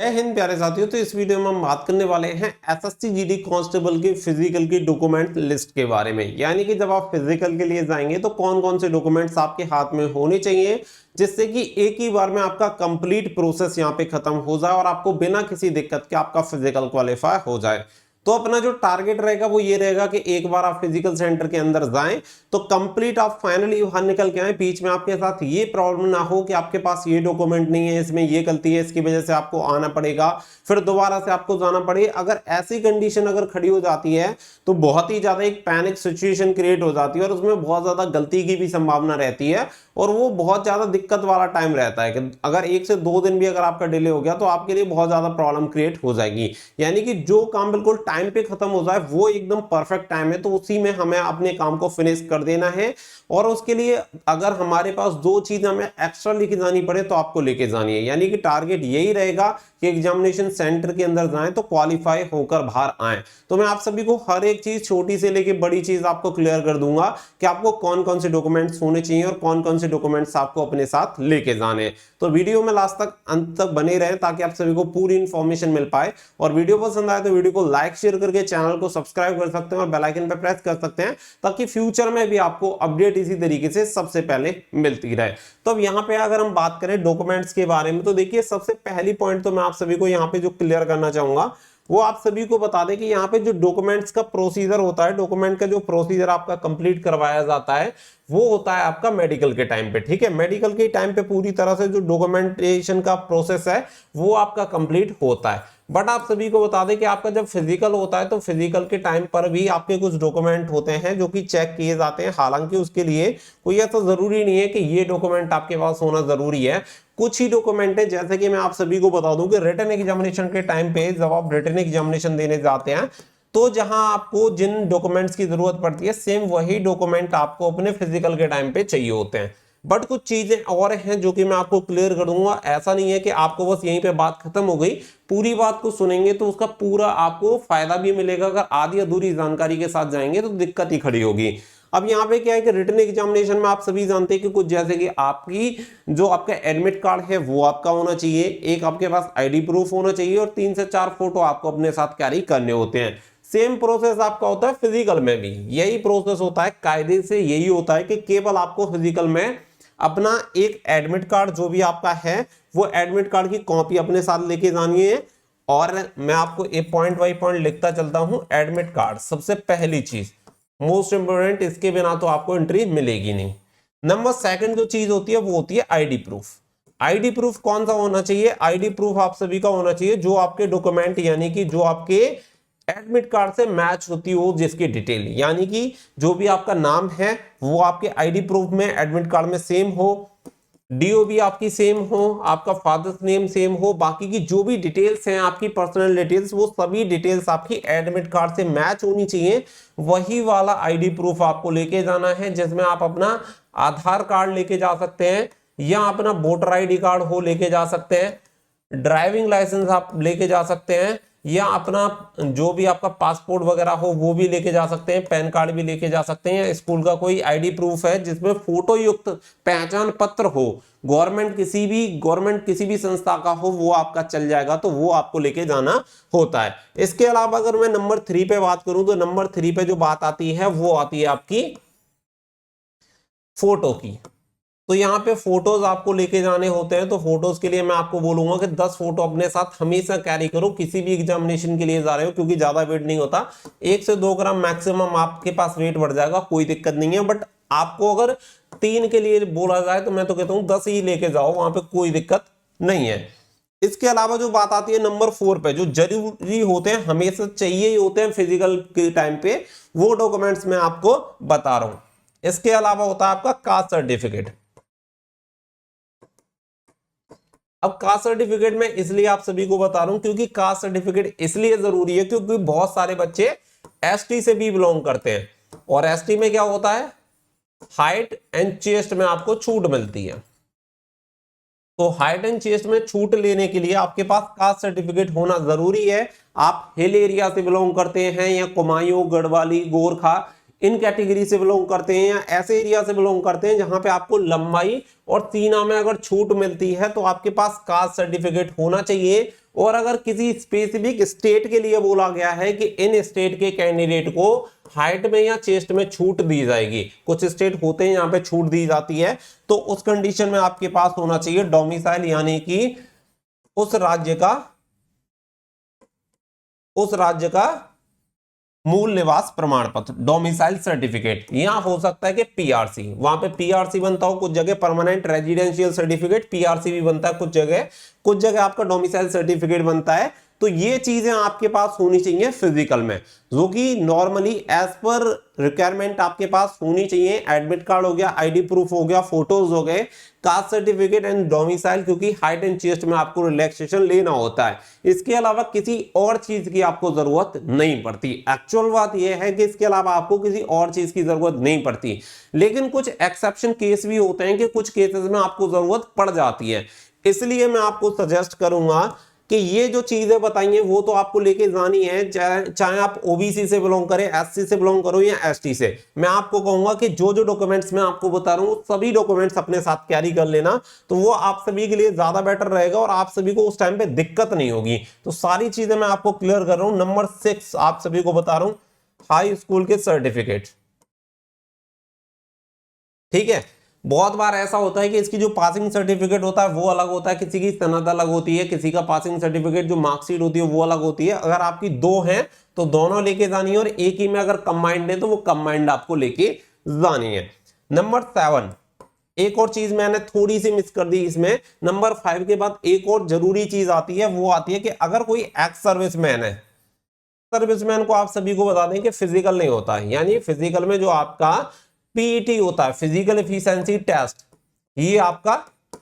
जय हिंद प्यारे साथियों। तो इस वीडियो में हम बात करने वाले हैं एसएससी जीडी कांस्टेबल के फिजिकल की डॉक्यूमेंट लिस्ट के बारे में। यानी कि जब आप फिजिकल के लिए जाएंगे तो कौन कौन से डॉक्यूमेंट्स आपके हाथ में होने चाहिए, जिससे कि एक ही बार में आपका कंप्लीट प्रोसेस यहां पे खत्म हो जाए और आपको बिना किसी दिक्कत के आपका फिजिकल क्वालिफाई हो जाए। तो अपना जो टारगेट रहेगा वो ये रहेगा कि एक बार आप फिजिकल सेंटर के अंदर जाएं तो कंप्लीट आप फाइनली बाहर निकल के आए, बीच में आपके साथ ये प्रॉब्लम ना हो कि आपके पास ये डॉक्यूमेंट नहीं है, इसमें ये गलती है, इसकी वजह से आपको आना पड़ेगा, फिर दोबारा से आपको जाना पड़े। अगर ऐसी कंडीशन अगर खड़ी हो जाती है तो बहुत ही ज्यादा एक पैनिक सिचुएशन क्रिएट हो जाती है और उसमें बहुत ज्यादा गलती की भी संभावना रहती है और वो बहुत ज्यादा दिक्कत वाला टाइम रहता है कि अगर 1 से 2 दिन भी अगर आपका डिले हो गया तो आपके लिए बहुत ज्यादा प्रॉब्लम क्रिएट हो जाएगी। यानी कि जो काम बिल्कुल टाइम पे खत्म हो जाए वो एकदम परफेक्ट टाइम है, तो उसी में हमें अपने काम को फिनिश कर देना है। और उसके लिए अगर हमारे पास 2 चीज हमें एक्स्ट्रा लेके जानी पड़े तो आपको लेके जानी है। यानी कि टारगेट यही रहेगा कि एग्जामिनेशन सेंटर के अंदर जाएं तो क्वालिफाई होकर बाहर आए। तो मैं आप सभी को हर एक चीज छोटी से लेके बड़ी चीज आपको क्लियर कर दूंगा कि आपको कौन कौन से डॉक्यूमेंट्स होने चाहिए और कौन कौन से डॉक्यूमेंट्स आपको अपने साथ लेके जाने। तो वीडियो में लास्ट तक अंत तक बने रहे ताकि आप सभी को पूरी इंफॉर्मेशन मिल पाए। और वीडियो पसंद आए तो वीडियो को लाइक शेयर करके चैनल को सब्सक्राइब कर सकते हैं और बेल आइकन पर प्रेस कर सकते हैं ताकि फ्यूचर में भी आपको अपडेट इसी तरीके से सबसे पहले मिलती रहे। तो अब यहाँ पे अगर हम बात करें डॉक्यूमेंट्स के बारे में तो देखिए सबसे पहली पॉइंट तो मैं आप सभी को यहाँ पे जो क्लियर करना चाहूंगा वो आप सभी को बता दें कि यहाँ पे जो डॉक्यूमेंट्स का प्रोसीजर होता है, डॉक्यूमेंट का जो प्रोसीजर आपका कंप्लीट करवाया जाता है वो होता है आपका मेडिकल के टाइम पे। ठीक है, मेडिकल के टाइम पे पूरी तरह से जो डॉक्यूमेंटेशन का प्रोसेस है वो आपका कंप्लीट होता है। बट आप सभी को बता दें कि आपका जब फिजिकल होता है तो फिजिकल के टाइम पर भी आपके कुछ डॉक्यूमेंट होते हैं जो कि चेक किए जाते हैं। हालांकि उसके लिए कोई ऐसा जरूरी नहीं है कि ये डॉक्यूमेंट आपके पास होना जरूरी है। कुछ ही डॉक्यूमेंट है, जैसे कि मैं आप सभी को बता दूं कि रिटन एग्जामिनेशन के टाइम पे जब आप रिटन एग्जामिनेशन देने जाते हैं तो जहां आपको जिन डॉक्यूमेंट्स की जरूरत पड़ती है सेम वही डॉक्यूमेंट आपको अपने फिजिकल के टाइम पे चाहिए होते हैं। बट कुछ चीजें और हैं जो कि मैं आपको क्लियर कर दूंगा। ऐसा नहीं है कि आपको बस यहीं पे बात खत्म हो गई, पूरी बात को सुनेंगे तो उसका पूरा आपको फायदा भी मिलेगा। अगर आधी अधूरी जानकारी के साथ जाएंगे तो दिक्कत ही खड़ी होगी। अब यहाँ पे क्या है कि रिटन एग्जामिनेशन में आप सभी जानते हैं कि कुछ जैसे कि आपकी जो आपका एडमिट कार्ड है वो आपका होना चाहिए, एक आपके पास आईडी प्रूफ होना चाहिए और 3 से 4 फोटो आपको अपने साथ कैरी करने होते हैं। सेम प्रोसेस आपका होता है फिजिकल में भी, यही प्रोसेस होता है, कायदे से यही होता है कि केवल आपको फिजिकल में अपना एक एडमिट कार्ड जो भी आपका है वो एडमिट कार्ड की कॉपी अपने साथ लेके जानी है। और मैं आपको एक पॉइंट बाई पॉइंट लिखता चलता हूं। एडमिट कार्ड सबसे पहली चीज, मोस्ट इंपोर्टेंट, इसके बिना तो आपको एंट्री मिलेगी नहीं। नंबर सेकंड जो चीज होती है वो होती है आईडी प्रूफ। आईडी प्रूफ कौन सा होना चाहिए? आईडी प्रूफ आप सभी का होना चाहिए जो आपके डॉक्यूमेंट यानी कि जो आपके एडमिट कार्ड से मैच होती हो, जिसकी डिटेल यानी कि जो भी आपका नाम है वो आपके आईडी प्रूफ में एडमिट कार्ड में सेम हो, डीओबी आपकी सेम हो, आपका फादर्स नेम सेम हो, बाकी की जो भी डिटेल्स हैं आपकी पर्सनल डिटेल्स वो सभी डिटेल्स आपकी एडमिट कार्ड से मैच होनी चाहिए। वही वाला आईडी प्रूफ आपको लेके जाना है, जिसमें आप अपना आधार कार्ड लेके जा सकते हैं या अपना वोटर आईडी कार्ड हो लेके जा सकते हैं, ड्राइविंग लाइसेंस आप लेके जा सकते हैं या अपना जो भी आपका पासपोर्ट वगैरह हो वो भी लेके जा सकते हैं, पैन कार्ड भी लेके जा सकते हैं, स्कूल का कोई आईडी प्रूफ है जिसमें फोटो युक्त पहचान पत्र हो, गवर्नमेंट किसी भी संस्था का हो वो आपका चल जाएगा, तो वो आपको लेके जाना होता है। इसके अलावा अगर मैं नंबर 3 पे बात करूं तो नंबर 3 पे जो बात आती है वो आती है आपकी फोटो की। तो यहाँ पे फोटोज आपको लेके जाने होते हैं। तो फोटोज के लिए मैं आपको बोलूंगा कि 10 फोटो अपने साथ हमेशा कैरी करो किसी भी एग्जामिनेशन के लिए जा रहे हो, क्योंकि ज्यादा वेट नहीं होता, 1 से 2 ग्राम मैक्सिमम आपके पास वेट बढ़ जाएगा, कोई दिक्कत नहीं है। बट आपको अगर 3 के लिए बोला जाए तो मैं तो कहता हूँ 10 ही लेके जाओ, वहां पे कोई दिक्कत नहीं है। इसके अलावा जो बात आती है नंबर 4 पे, जो जरूरी होते हैं, हमेशा चाहिए ही होते हैं फिजिकल के टाइम पे, वो डॉक्यूमेंट्स मैं आपको बता रहा हूं। इसके अलावा होता है आपका कास्ट सर्टिफिकेट। अब कास्ट सर्टिफिकेट में इसलिए आप सभी को बता रहा हूं क्योंकि कास्ट सर्टिफिकेट इसलिए जरूरी है क्योंकि बहुत सारे बच्चे एसटी से भी बिलोंग करते हैं और एसटी में क्या होता है, हाइट एंड चेस्ट में आपको छूट मिलती है। तो हाइट एंड चेस्ट में छूट लेने के लिए आपके पास कास्ट सर्टिफिकेट होना जरूरी है। आप हिल एरिया से बिलोंग करते हैं या कुमायूं, गढ़वाली, गोरखा, इन कैटेगरी से बिलोंग करते हैं या ऐसे एरिया से बिलोंग करते हैं जहां पे आपको लंबाई और सीना में अगर छूट मिलती है तो आपके पास कास्ट सर्टिफिकेट होना चाहिए। और अगर किसी स्पेसिफिक स्टेट के लिए बोला गया है कि इन स्टेट के कैंडिडेट को हाइट में या चेस्ट में छूट दी जाएगी, कुछ स्टेट होते हैं यहां पे छूट दी जाती है, तो उस कंडीशन में आपके पास होना चाहिए डोमिसाइल, यानी कि उस राज्य का मूल निवास प्रमाण पत्र, डोमिसाइल सर्टिफिकेट। यहां हो सकता है कि पीआरसी, वहां पे पीआरसी बनता हो, कुछ जगह परमानेंट रेजिडेंशियल सर्टिफिकेट पीआरसी भी बनता है, कुछ जगह आपका डोमिसाइल सर्टिफिकेट बनता है। तो ये चीजें आपके पास होनी चाहिए फिजिकल में, जो कि नॉर्मली एज पर रिक्वायरमेंट आपके पास होनी चाहिए। एडमिट कार्ड हो गया, आईडी प्रूफ हो गया, फोटोज हो गए, कास्ट सर्टिफिकेट एंड डोमिसाइल, क्योंकि हाइट एंड चेस्ट में आपको रिलैक्सेशन लेना होता है। इसके अलावा किसी और चीज की आपको जरूरत नहीं पड़ती। एक्चुअल बात यह है कि इसके अलावा आपको किसी और चीज की जरूरत नहीं पड़ती, लेकिन कुछ एक्सेप्शन केस भी होते हैं कि कुछ केसेस में आपको जरूरत पड़ जाती है। इसलिए मैं आपको सजेस्ट करूंगा कि ये जो चीजें बताई हैं वो तो आपको लेके जानी है, चाहे आप ओबीसी से बिलोंग करें, एससी से बिलोंग करो या एसटी से। मैं आपको कहूंगा कि जो जो डॉक्यूमेंट्स मैं आपको बता रहा हूं सभी डॉक्यूमेंट्स अपने साथ कैरी कर लेना, तो वो आप सभी के लिए ज्यादा बेटर रहेगा और आप सभी को उस टाइम पे दिक्कत नहीं होगी। तो सारी चीजें मैं आपको क्लियर कर रहा हूं। नंबर 6 आप सभी को बता रहा हूं, हाई स्कूल के सर्टिफिकेट। ठीक है, बहुत बार ऐसा होता है कि इसकी जो पासिंग सर्टिफिकेट होता है वो अलग होता है, किसी की सनद अलग होती है, किसी का पासिंग सर्टिफिकेट जो मार्कशीट होती है वो अलग होती है। अगर आपकी दो है तो दोनों लेके जानी है, और एक ही में अगर कंबाइंड है तो वो कंबाइंड आपको लेके जानी है। नंबर 7, एक और चीज मैंने थोड़ी सी मिस कर दी इसमें। नंबर 5 के बाद एक और जरूरी चीज आती है, वो आती है कि अगर कोई एक्स सर्विसमैन है, सर्विसमैन को आप सभी को बता दें कि फिजिकल नहीं होता है, यानी फिजिकल में जो आपका पीईटी होता है, फिजिकल एफिशिएंसी टेस्ट, ये आपका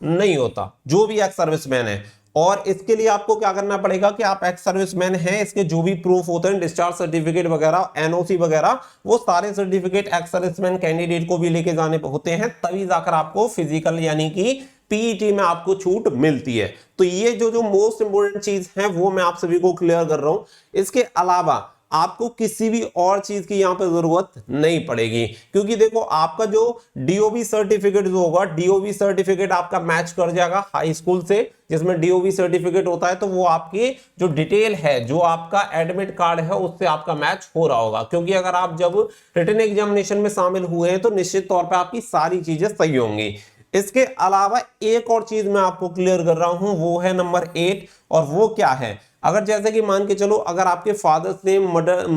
नहीं होता जो भी एक्स सर्विसमैन है। और इसके लिए आपको क्या करना पड़ेगा कि आप एक्स सर्विसमैन हैं, इसके जो भी प्रूफ होते हैं, डिस्चार्ज सर्टिफिकेट वगैरह, एनओसी वगैरह, वो सारे सर्टिफिकेट एक्स सर्विसमैन कैंडिडेट को भी लेके जाने होते हैं, तभी जाकर आपको फिजिकल यानी कि पीईटी में आपको छूट मिलती है। तो ये जो मोस्ट इंपोर्टेंट चीज है वो मैं आप सभी को क्लियर कर रहा हूं। इसके अलावा आपको किसी भी और चीज की यहां पे जरूरत नहीं पड़ेगी, क्योंकि देखो आपका जो डीओबी सर्टिफिकेट जो होगा, डीओबी सर्टिफिकेट आपका मैच कर जाएगा हाई स्कूल से, जिसमें डीओबी सर्टिफिकेट होता है, तो वो आपकी जो डिटेल है, जो आपका एडमिट कार्ड है, उससे आपका मैच हो रहा होगा। क्योंकि अगर आप जब रिटन एग्जामिनेशन में शामिल हुए हैं तो निश्चित तौर पर आपकी सारी चीजें सही होंगी। इसके अलावा एक और चीज मैं आपको क्लियर कर रहा हूं, वो है नंबर 8, और वो क्या है, अगर जैसे कि मान के चलो अगर आपके फादर्स नेम,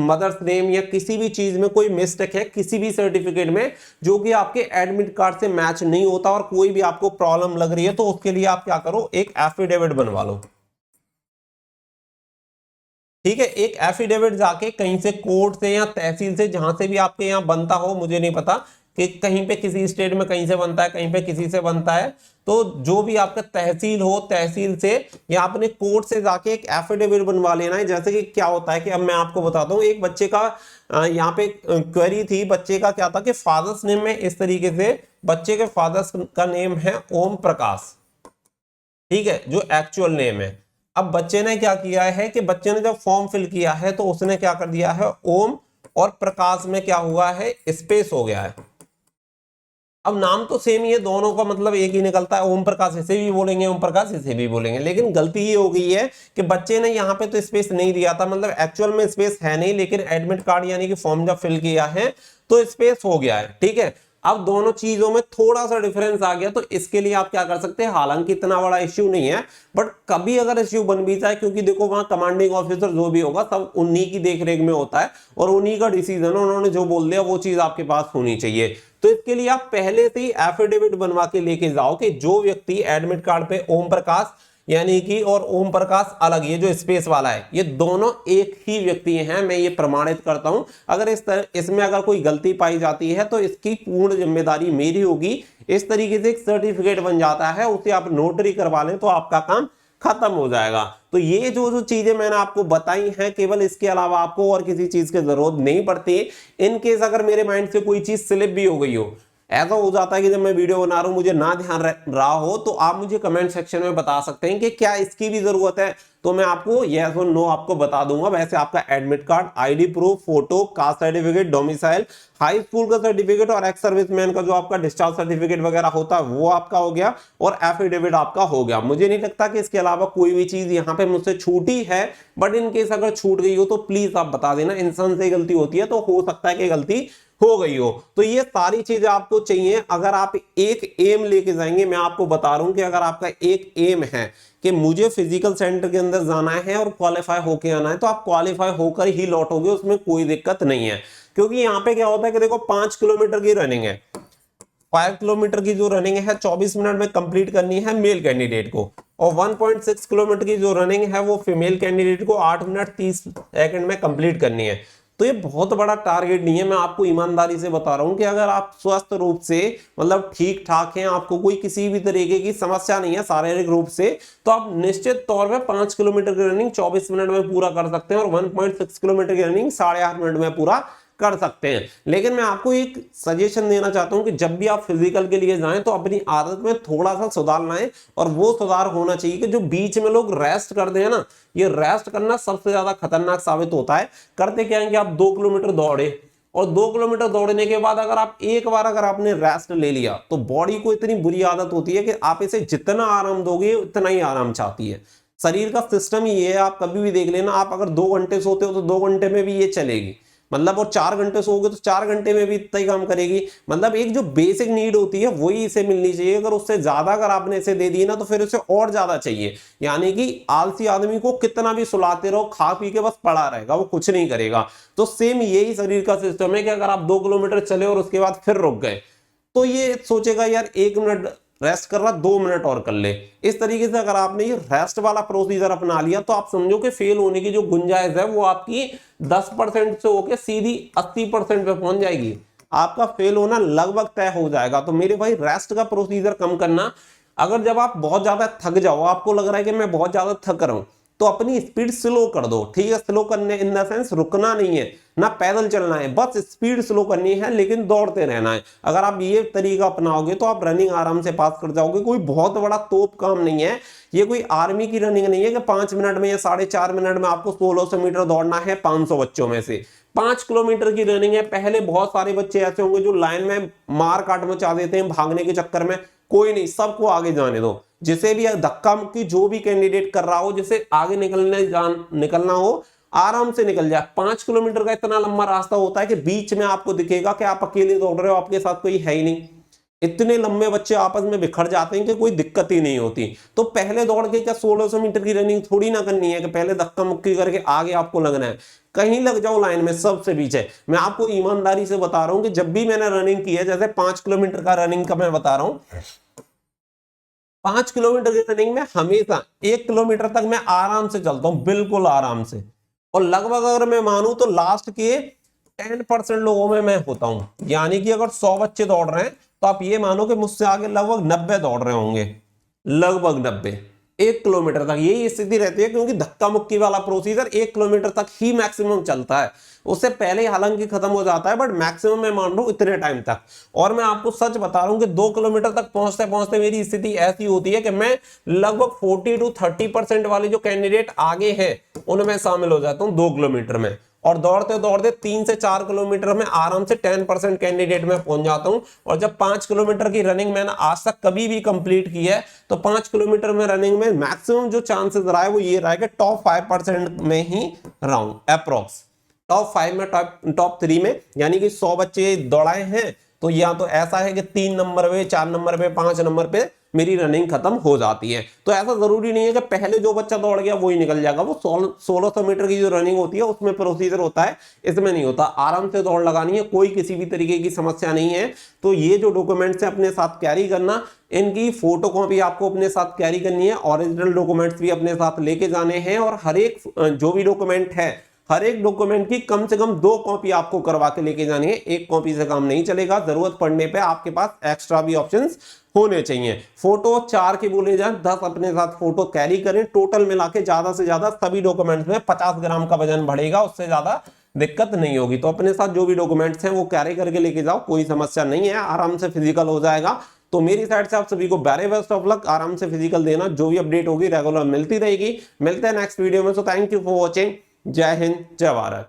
मदर्स नेम या किसी भी चीज में कोई मिस्टेक है किसी भी सर्टिफिकेट में, जो कि आपके एडमिट कार्ड से मैच नहीं होता और कोई भी आपको प्रॉब्लम लग रही है, तो उसके लिए आप क्या करो, एक एफिडेविट बनवा लो। ठीक है, एक एफिडेविट जाके कहीं से कोर्ट से या तहसील से, जहां से भी आपके यहाँ बनता हो, मुझे नहीं पता कि कहीं पे किसी स्टेट में कहीं से बनता है, कहीं पे किसी से बनता है, तो जो भी आपका तहसील हो, तहसील से या अपने कोर्ट से जाके एक एफिडेविट बनवा लेना है। जैसे कि क्या होता है कि अब मैं आपको बताता हूँ, एक बच्चे का यहाँ पे क्वेरी थी, बच्चे का क्या था कि फादर्स नेम में इस तरीके से, बच्चे के फादर्स का नेम है ओम प्रकाश, ठीक है, जो एक्चुअल नेम है। अब बच्चे ने क्या किया है कि बच्चे ने जब फॉर्म फिल किया है तो उसने क्या कर दिया है, ओम और प्रकाश में क्या हुआ है, स्पेस हो गया है। अब नाम तो सेम ही है, दोनों का मतलब एक ही निकलता है, ओम प्रकाश इसे भी बोलेंगे, ओम प्रकाश इसे भी बोलेंगे, लेकिन गलती ये हो गई है कि बच्चे ने यहाँ पे तो स्पेस नहीं दिया था, मतलब एक्चुअल में स्पेस है नहीं, लेकिन एडमिट कार्ड यानी कि फॉर्म जब फिल किया है तो स्पेस हो गया है। ठीक है, अब दोनों चीजों में थोड़ा सा डिफरेंस आ गया, तो इसके लिए आप क्या कर सकते हैं, हालांकि इतना बड़ा इश्यू नहीं है, बट कभी अगर इश्यू बन भी जाए, क्योंकि देखो वहां कमांडिंग ऑफिसर जो भी होगा सब उन्हीं की देखरेख में होता है और उन्हीं का डिसीजन, उन्होंने जो बोल दिया वो चीज आपके पास होनी चाहिए। तो इसके लिए आप पहले से ही एफिडेविट बनवा के लेके जाओ कि जो व्यक्ति एडमिट कार्ड पे ओम प्रकाश यानी कि और ओम प्रकाश अलग, ये जो स्पेस वाला है, ये दोनों एक ही व्यक्ति हैं, मैं ये प्रमाणित करता हूं। अगर इसमें अगर कोई गलती पाई जाती है तो इसकी पूर्ण जिम्मेदारी मेरी होगी। इस तरीके से एक सर्टिफिकेट बन जाता है, उसे आप नोटरी करवा लें तो आपका काम खत्म हो जाएगा। तो ये जो चीजें मैंने आपको बताई हैं, केवल इसके अलावा आपको और किसी चीज की जरूरत नहीं पड़ती। इन केस अगर मेरे माइंड से कोई चीज स्लिप भी हो गई हो, ऐसा हो जाता है कि जब मैं वीडियो बना रहा हूं मुझे ना ध्यान रहा हो, तो आप मुझे कमेंट सेक्शन में बता सकते हैं कि क्या इसकी भी जरूरत है, तो मैं आपको यस और नो आपको बता दूंगा। वैसे आपका admit card, ID proof, photo, caste certificate, domicile, high school का सर्टिफिकेट और एक्स सर्विसमैन का जो आपका डिस्चार्ज सर्टिफिकेट वगैरह होता है वो आपका हो गया, और एफिडेविट आपका हो गया। मुझे नहीं लगता कि इसके अलावा कोई भी चीज यहाँ पे मुझसे छूटी है, बट इन केस अगर छूट गई हो तो प्लीज आप बता देना। इंसान से गलती होती है तो हो सकता है कि गलती हो गई हो। तो ये सारी चीजें आपको चाहिए। अगर आप एक एम लेके जाएंगे, मैं आपको बता रहा हूं कि अगर आपका एक एम है कि मुझे फिजिकल सेंटर के अंदर जाना है और क्वालिफाई होके आना है, तो आप क्वालिफाई होकर ही लौटोगे, उसमें कोई दिक्कत नहीं है। क्योंकि यहाँ पे क्या होता है कि देखो 5 किलोमीटर की रनिंग है, 5 किलोमीटर की जो रनिंग है 24 मिनट में कंप्लीट करनी है मेल कैंडिडेट को, और 1.6 किलोमीटर की जो रनिंग है वो फीमेल कैंडिडेट को 8 मिनट 30 सेकंड में कंप्लीट करनी है। तो ये बहुत बड़ा टारगेट नहीं है। मैं आपको ईमानदारी से बता रहा हूं कि अगर आप स्वस्थ रूप से मतलब ठीक ठाक हैं, आपको कोई किसी भी तरीके की समस्या नहीं है शारीरिक रूप से, तो आप निश्चित तौर पे 5 किलोमीटर की रनिंग 24 मिनट में पूरा कर सकते हैं, और 1.6 किलोमीटर की रनिंग 8.5 मिनट में पूरा कर सकते हैं। लेकिन मैं आपको एक सजेशन देना चाहता हूं कि जब भी आप फिजिकल के लिए जाएं तो अपनी आदत में थोड़ा सा सुधार लाएं, और वो सुधार होना चाहिए कि जो बीच में लोग रेस्ट करते हैं ना, ये रेस्ट करना सबसे ज्यादा खतरनाक साबित होता है। करते क्या है कि आप 2 किलोमीटर दौड़े, और 2 किलोमीटर दौड़ने के बाद अगर आप एक बार अगर आपने रेस्ट ले लिया तो बॉडी को इतनी बुरी आदत होती है कि आप इसे जितना आराम दोगे उतना ही आराम चाहती है। शरीर का सिस्टम ही ये है, आप कभी भी देख लेना, आप अगर 2 घंटे सोते हो तो 2 घंटे में भी ये चलेगी, मतलब, और 4 घंटे सोओगे तो 4 घंटे में भी इतना ही काम करेगी। मतलब एक जो बेसिक नीड होती है वही इसे मिलनी चाहिए। अगर उससे ज्यादा अगर आपने इसे दे दी ना तो फिर उसे और ज्यादा चाहिए। यानी कि आलसी आदमी को कितना भी सुलाते रहो, खा पी के बस पड़ा रहेगा, वो कुछ नहीं करेगा। तो सेम यही शरीर का सिस्टम है कि अगर आप 2 किलोमीटर चले और उसके बाद फिर रुक गए तो ये सोचेगा यार 1 मिनट रेस्ट कर रहा, 2 मिनट और कर ले। इस तरीके से अगर आपने ये रेस्ट वाला प्रोसीजर अपना लिया तो आप समझो कि फेल होने की जो गुंजाइश है वो आपकी 10% से होकर सीधी 80% पे पहुंच जाएगी। आपका फेल होना लगभग तय हो जाएगा। तो मेरे भाई रेस्ट का प्रोसीजर कम करना। अगर जब आप बहुत ज्यादा थक जाओ, आपको लग रहा है कि मैं बहुत ज्यादा थक रहा हूं, तो अपनी स्पीड स्लो कर दो। ठीक है, स्लो करने इन द सेंस रुकना नहीं है, ना पैदल चलना है, बस स्पीड स्लो करनी है, लेकिन दौड़ते रहना है। अगर आप ये तरीका अपनाओगे तो आप रनिंग आराम से पास कर जाओगे। कोई बहुत बड़ा तोप काम नहीं है, ये कोई आर्मी की रनिंग नहीं है कि 5 मिनट में या 4.5 मिनट में आपको 1600 मीटर दौड़ना है 500 बच्चों में से। 5 किलोमीटर की रनिंग है। पहले बहुत सारे बच्चे ऐसे होंगे जो लाइन में मार काट मचा देते हैं भागने के चक्कर में, कोई नहीं, सबको आगे जाने दो। जिसे भी धक्का मुक्की जो भी कैंडिडेट कर रहा हो, जिसे आगे निकलना हो, आराम से निकल जाए। 5 किलोमीटर का इतना लंबा रास्ता होता है कि बीच में आपको दिखेगा कि आप अकेले दौड़ रहे हो, आपके साथ कोई है ही नहीं। इतने लंबे बच्चे आपस में बिखर जाते हैं कि कोई दिक्कत ही नहीं होती। तो पहले दौड़ के क्या 1600 मीटर की रनिंग थोड़ी ना करनी है कि पहले धक्का मुक्की करके आगे आपको लगना है। कहीं लग जाओ लाइन में सबसे पीछे। मैं आपको ईमानदारी से बता रहा हूं कि जब भी मैंने रनिंग की है, जैसे 5 किलोमीटर का रनिंग का मैं बता रहा हूं, 5 किलोमीटर की रनिंग में हमेशा 1 किलोमीटर तक मैं आराम से चलता हूं, बिल्कुल आराम से। और लगभग अगर मैं मानूं तो लास्ट के 10% लोगों में मैं होता हूं। यानी कि अगर 100 बच्चे दौड़ रहे हैं तो आप ये मानो कि मुझसे आगे लगभग 90 दौड़ रहे होंगे, लगभग 90। 1 किलोमीटर तक यही स्थिति रहती है, क्योंकि धक्का मुक्की वाला प्रोसीजर 1 किलोमीटर तक ही मैक्सिमम चलता है। उससे पहले हालांकि खत्म हो जाता है, बट मैक्सिमम मैं मान रहा हूं इतने टाइम तक। और मैं आपको सच बता रहा हूं कि 2 किलोमीटर तक पहुंचते पहुंचते मेरी स्थिति ऐसी होती है कि मैं लगभग 40 to 30% वाले जो कैंडिडेट आगे हैं उनमें शामिल हो जाता हूं 2 किलोमीटर में। और दौड़ते दौड़ते 3 से 4 किलोमीटर में आराम से 10% कैंडिडेट में पहुंच जाता हूं। और जब 5 किलोमीटर की रनिंग मैंने आज तक कभी भी कंप्लीट की है, तो 5 किलोमीटर में रनिंग में मैक्सिमम जो चांसेस रहा है वो ये रहा है कि टॉप 5% में ही रहा हूं, अप्रोक्स टॉप 5 में, टॉप 3 में। यानी कि 100 बच्चे दौड़ाए हैं तो या तो ऐसा है कि 3 नंबर पे, 4 नंबर पे, 5 नंबर पे मेरी रनिंग खत्म हो जाती है। तो ऐसा जरूरी नहीं है कि पहले जो बच्चा दौड़ गया वही निकल जाएगा। वो 1600 मीटर की जो रनिंग होती है उसमें प्रोसीजर होता है, इसमें नहीं होता। आराम से दौड़ लगानी है, कोई किसी भी तरीके की समस्या नहीं है। तो ये जो डॉक्यूमेंट्स है अपने साथ कैरी करना, इनकी फोटो कॉपी आपको अपने साथ कैरी करनी है, ओरिजिनल डॉक्यूमेंट्स भी अपने साथ लेके जाने हैं। और हर एक जो भी डॉक्यूमेंट है, हर एक डॉक्यूमेंट की कम से कम 2 कॉपी आपको करवा के लेके जानी है। 1 कॉपी से काम नहीं चलेगा। जरूरत पड़ने पे आपके पास एक्स्ट्रा भी ऑप्शंस होने चाहिए। फोटो 4 के बोले जाए, 10 अपने साथ फोटो कैरी करें। टोटल मिला के ज्यादा से ज्यादा सभी डॉक्यूमेंट्स में 50 ग्राम का वजन बढ़ेगा, उससे ज्यादा दिक्कत नहीं होगी। तो अपने साथ जो भी डॉक्यूमेंट्स हैं वो कैरी करके लेके जाओ, कोई समस्या नहीं है, आराम से फिजिकल हो जाएगा। तो मेरी साइड से आप सभी को वेरी बेस्ट ऑफ लक, आराम से फिजिकल देना, जो भी अपडेट होगी रेगुलर मिलती रहेगी। मिलते हैं नेक्स्ट वीडियो में। So thank you for watching. जय हिंद, जय भारत।